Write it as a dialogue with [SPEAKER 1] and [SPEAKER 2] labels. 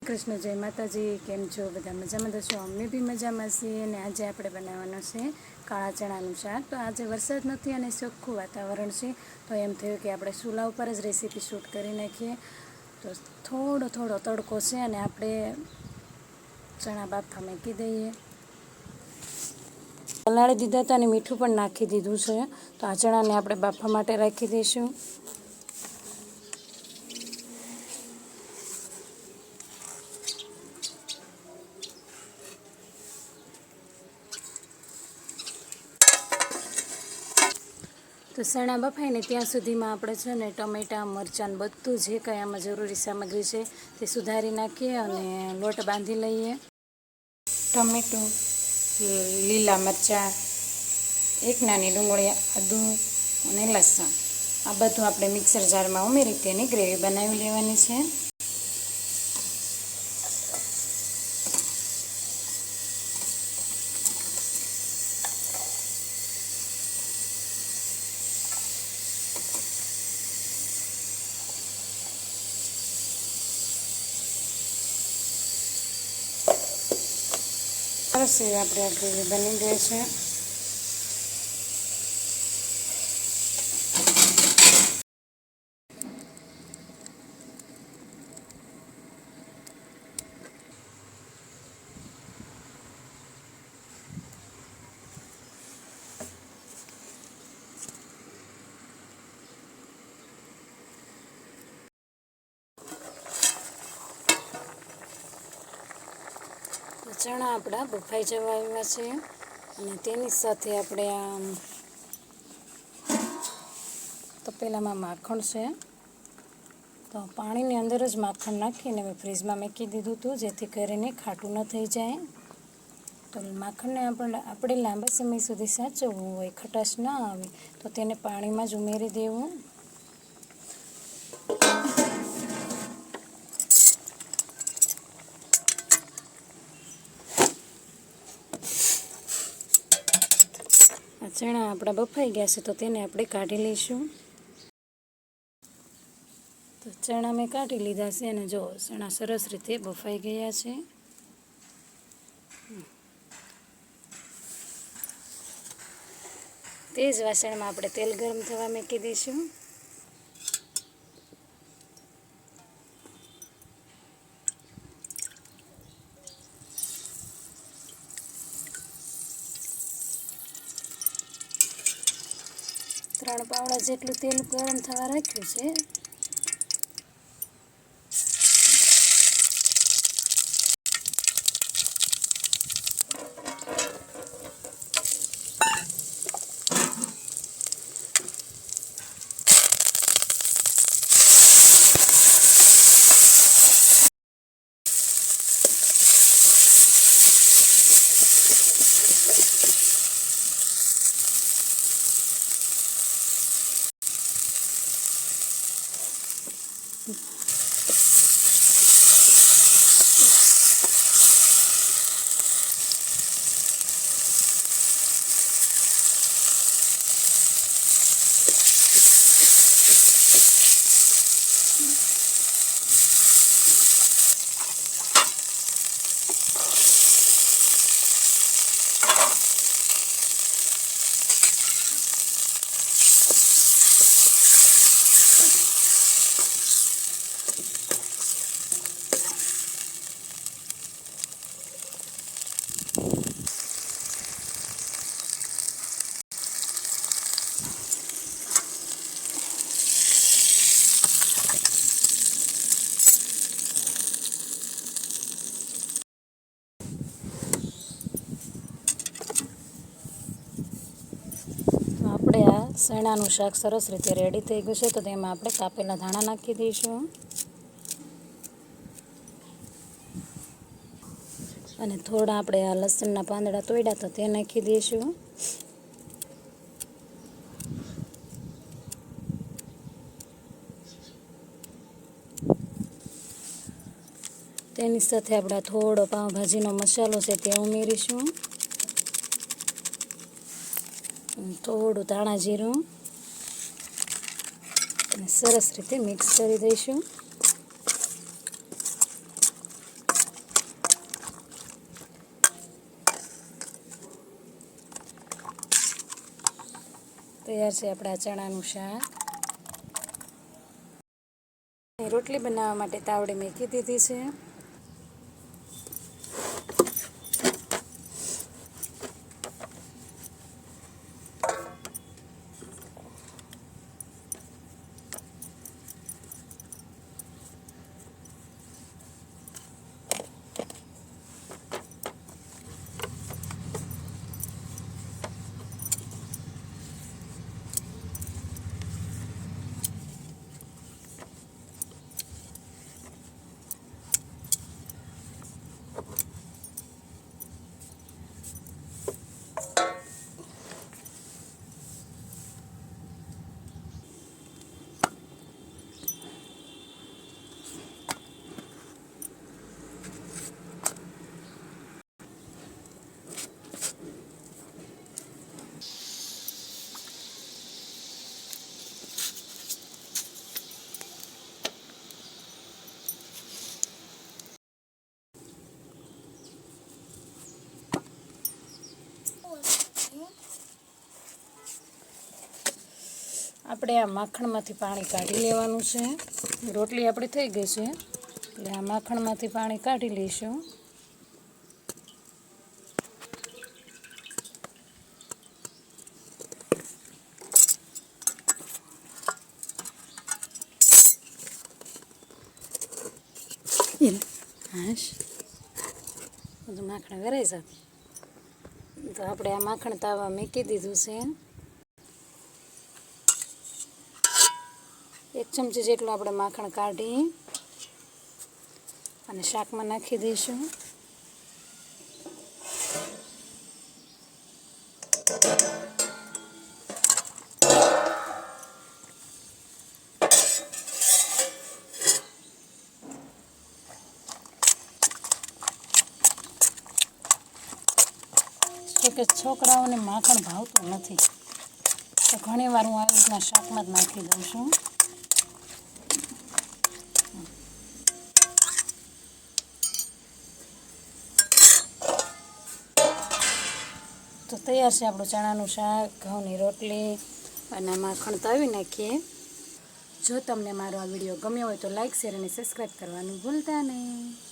[SPEAKER 1] કૃષ્ણ જય માતાજી, કેમ છો બધા? મજામાં થશો? અમે બી મજામાં છીએ. અને આજે આપણે બનાવવાનું છે કાળા ચણાનું શાક. તો આજે વરસાદ નથી અને ચોખ્ખું વાતાવરણ છે, તો એમ થયું કે આપણે ચૂલા ઉપર જ રેસીપી શૂટ કરી નાખીએ. તો થોડો તડકો છે અને આપણે ચણા બાફા મૂકી દઈએ. પલાળી દીધા હતા અને મીઠું પણ નાખી દીધું છે. તો આ ચણાને આપણે બાફવા માટે રાખી દઈશું. તો ચણા બફાઈને ત્યાં સુધીમાં આપણે છે ને ટમેટાં, મરચાં બધું જે કંઈ આમાં જરૂરી સામગ્રી છે તે સુધારી નાખીએ અને લોટ બાંધી લઈએ. ટમેટું, લીલા મરચાં, એક નાની ડુંગળી, આદું અને લસણ, આ બધું આપણે મિક્સર જારમાં ઉમેરી તેની ગ્રેવી બનાવી લેવાની છે. સરસ એવી આપણે આ ગ્રેવી બની ગઈ છે. ચણા આપણા બફાઈ જવા આવ્યા છે અને તેની સાથે આપણે આ તપેલામાં માખણ છે, તો પાણીની અંદર જ માખણ નાખીને મેં ફ્રીજમાં મૂકી દીધું હતું, જેથી કરીને ખાટું ન થઈ જાય. તો માખણને આપણે લાંબા સમય સુધી સાચવવું હોય, ખટાશ ન આવે, તો તેને પાણીમાં જ ઉમેરી દેવું. આ ચણા આપણા બફાઈ ગયા છે, તો તેને આપણે કાઢી લઈશું. તો ચણા મેં કાઢી લીધા છે અને જો ચણા સરસ રીતે બફાઈ ગયા છે. તે જ વાસણમાં આપણે તેલ ગરમ થવા મૂકી દઈશું. ત્રણ પાવડા જેટલું તેલ ગરમ થવા રાખ્યું છે. આપણે આ ચણાનું શાક સરસ રીતે રેડી થઈ ગયું છે, તો તેમાં આપણે કાપેલા ધાણા નાખી દઈશું અને થોડા આપણે આ લસણના પાંદડા તોડ્યા તો તે નાખી દઈશું. તેની સાથે આપણે થોડો પાવભાજીનો મસાલો છે તે ઉમેરીશું, થોડું ધાણા જીરું અને સરસ રીતે મિક્સ કરી દઈશું. તૈયાર છે આપણા ચણાનું શાક. રોટલી બનાવવા માટે તાવડી મૂકી દીધી છે. આપણે આ માખણમાંથી પાણી કાઢી લેવાનું છે. રોટલી આપણી થઈ ગઈ છે એટલે આ માખણમાંથી પાણી કાઢી લઈશું. બધું માખણ વેરાઈ જાય તો આપણે આ માખણ તાવા મૂકી દીધું છે. 1 ચમચી જેટલું આપણે માખણ કાઢી અને શાકમાં નાખી દઈશું. જોકે છોકરાઓને માખણ ભાવતું નથી તો ઘણીવાર હું આવી રીતના શાકમાં જ નાખી દઉં છું. તો તૈયાર છે આપણું ચણાનું શાક, ઘઉંની રોટલી અને માખણ તાવી નાખીએ. જો તમને મારો આ વિડીયો ગમ્યો હોય તો લાઈક, શેર અને સબસ્ક્રાઈબ કરવાનું ભૂલતા નહીં.